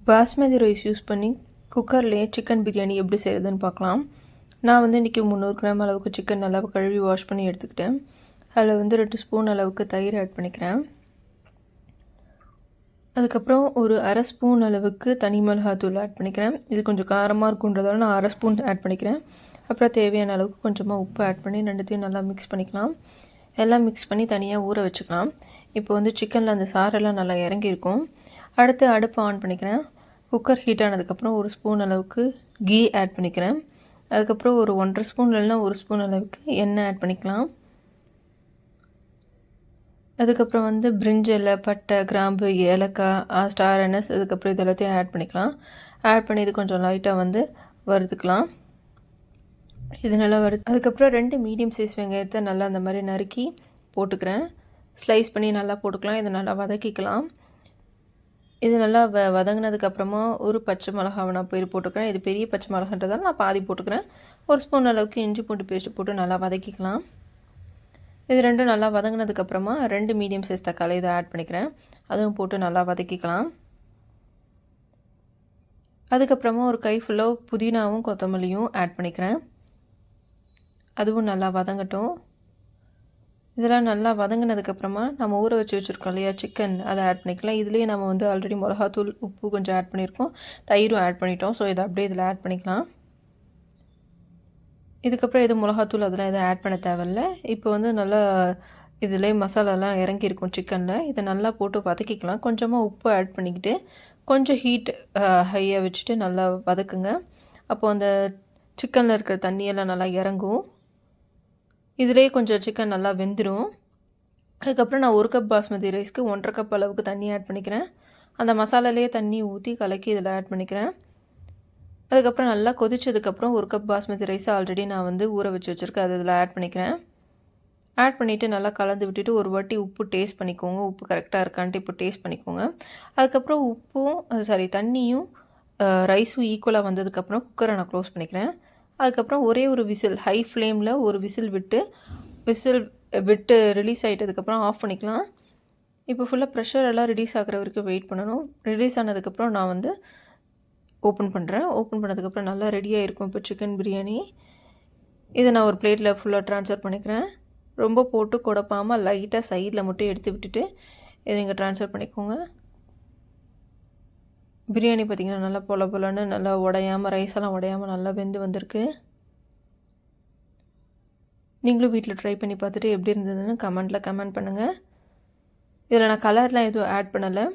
Basmati rice use பண்ணி குக்கர்லேயே chicken biryani எப்படி செய்கிறதுன்னு பார்க்கலாம். நான் வந்து இன்றைக்கி 300 கிராம் அளவுக்கு சிக்கன் நல்லா கழுவி வாஷ் பண்ணி எடுத்துக்கிட்டேன். அதில் வந்து 2 ஸ்பூன் அளவுக்கு தயிர் ஆட் பண்ணிக்கிறேன். அதுக்கப்புறம் ஒரு அரை ஸ்பூன் அளவுக்கு தனி மிளகாத்தூள் ஆட் பண்ணிக்கிறேன். இது கொஞ்சம் காரமாக இருக்குன்றதால நான் அரை ஸ்பூன் ஆட் பண்ணிக்கிறேன். அப்புறம் தேவையான அளவுக்கு கொஞ்சமாக உப்பு ஆட் பண்ணி ரெண்டுத்தையும் நல்லா மிக்ஸ் பண்ணிக்கலாம். எல்லாம் மிக்ஸ் பண்ணி தனியாக ஊற வச்சுக்கலாம். இப்போ வந்து சிக்கனில் அந்த சாரெல்லாம் நல்லா இறங்கியிருக்கும். அடுத்து அடுப்பு ஆன் பண்ணிக்கிறேன். குக்கர் ஹீட் ஆனதுக்கப்புறம் ஒரு ஸ்பூன் அளவுக்கு கீ ஆட் பண்ணிக்கிறேன். அதுக்கப்புறம் ஒரு 1.5 ஸ்பூன் இல்லைன்னா 1 ஸ்பூன் அளவுக்கு எண்ணெய் ஆட் பண்ணிக்கலாம். அதுக்கப்புறம் வந்து பிரிஞ்சி இலை, பட்டை, கிராம்பு, ஏலக்காய், ஸ்டார் அனஸ் அதுக்கப்புறம் இது எல்லாத்தையும் ஆட் பண்ணிக்கலாம். ஆட் பண்ணி இது கொஞ்சம் லைட்டாக வந்து வறுத்துக்கலாம். இது நல்லா அதுக்கப்புறம் 2 மீடியம் சைஸ் வெங்காயத்தை நல்லா அந்த மாதிரி நறுக்கி போட்டுக்கிறேன். ஸ்லைஸ் பண்ணி நல்லா போட்டுக்கலாம். இதை நல்லா வதக்கிக்கலாம். இது நல்லா வதங்கினதுக்கப்புறமா ஒரு பச்சை மிளகாவை நான் போட்டுக்கிறேன். இது பெரிய பச்சை மிளகான்றதால நான் பாதி போட்டுக்கிறேன். 1 ஸ்பூன் அளவுக்கு இஞ்சி பூண்டு பேஸ்ட்டு போட்டு நல்லா வதக்கிக்கலாம். இது ரெண்டும் நல்லா வதங்கினதுக்கப்புறமா 2 மீடியம் சைஸ் தக்காளி இதை ஆட் பண்ணிக்கிறேன். அதுவும் போட்டு நல்லா வதக்கிக்கலாம். அதுக்கப்புறமா ஒரு கை ஃபுல்லாக புதினாவும் கொத்தமல்லியும் ஆட் பண்ணிக்கிறேன். அதுவும் நல்லா வதங்கட்டும். இதெல்லாம் நல்லா வதங்கினதுக்கப்புறமா நம்ம ஊற வச்சுருக்கோம் இல்லையா சிக்கன், அதை ஆட் பண்ணிக்கலாம். இதுலேயே நம்ம வந்து ஆல்ரெடி மிளகாத்தூள், உப்பு கொஞ்சம் ஆட் பண்ணியிருக்கோம், தயிரும் ஆட் பண்ணிட்டோம். ஸோ இதை அப்படியே இதில் ஆட் பண்ணிக்கலாம். இதுக்கப்புறம் எதுவும் மிளகாத்தூள் அதெல்லாம் எதுவும் ஆட் பண்ண தேவையில்லை. இப்போ வந்து நல்லா இதிலே மசாலாலாம் இறங்கியிருக்கும் சிக்கனில். இதை நல்லா போட்டு வதக்கிக்கலாம். கொஞ்சமாக உப்பு ஆட் பண்ணிக்கிட்டு கொஞ்சம் ஹீட் ஹையாக வச்சுட்டு நல்லா வதக்குங்க. அப்போது அந்த சிக்கனில் இருக்கிற தண்ணியெல்லாம் நல்லா இறங்கும். இதிலே கொஞ்சம் சிக்கன் நல்லா வெந்துடும். அதுக்கப்புறம் நான் 1 கப் பாஸ்மதி ரைஸ்க்கு 1.5 கப் அளவுக்கு தண்ணி ஆட் பண்ணிக்கிறேன். அந்த மசாலாலேயே தண்ணி ஊற்றி கலக்கி இதில் ஆட் பண்ணிக்கிறேன். அதுக்கப்புறம் நல்லா கொதிச்சதுக்கப்புறம் 1 கப் பாஸ்மதி ரைஸ் ஆல்ரெடி நான் வந்து ஊற வச்சு வச்சுருக்கேன், அது இதில் ஆட் பண்ணிக்கிறேன். ஆட் பண்ணிவிட்டு நல்லா கலந்து விட்டுட்டு ஒரு வாட்டி உப்பு டேஸ்ட் பண்ணிக்கோங்க. உப்பு கரெக்டாக இருக்கான்ட்டு இப்போ டேஸ்ட் பண்ணிக்கோங்க. அதுக்கப்புறம் தண்ணியும் ரைஸும் ஈக்குவலாக வந்ததுக்கப்புறம் குக்கரை நான் க்ளோஸ் பண்ணிக்கிறேன். அதுக்கப்புறம் ஒரே ஒரு விசில், ஹை ஃப்ளேமில் ஒரு விசில் விட்டு ரிலீஸ் ஆகிட்டதுக்கப்புறம் ஆஃப் பண்ணிக்கலாம். இப்போ ஃபுல்லாக ப்ரெஷர் எல்லாம் ரிலீஸ் ஆகிற வரைக்கும் வெயிட் பண்ணணும். ரிலீஸ் ஆனதுக்கப்புறம் நான் வந்து ஓப்பன் பண்ணுறேன். ஓப்பன் பண்ணதுக்கப்புறம் நல்லா ரெடியாக இருக்கும் இப்போ சிக்கன் பிரியாணி. இதை நான் ஒரு பிளேட்டில் ஃபுல்லாக ட்ரான்ஸ்ஃபர் பண்ணிக்கிறேன். ரொம்ப போட்டு குழப்பாமல் லைட்டாக சைடில் மட்டும் எடுத்து விட்டுட்டு இதை நீங்கள் ட்ரான்ஸ்ஃபர் பண்ணிக்கோங்க. பிரியாணி பார்த்திங்கன்னா நல்லா பொலன்னு நல்லா உடையாமல், ரைஸெல்லாம் உடையாமல் நல்லா வெந்து வந்திருக்கு. நீங்களும் வீட்டில் ட்ரை பண்ணி பார்த்துட்டு எப்படி இருந்ததுன்னு கமெண்ட் பண்ணுங்கள். இதில் நான் கலர்லாம் எதுவும் ஆட் பண்ணலை.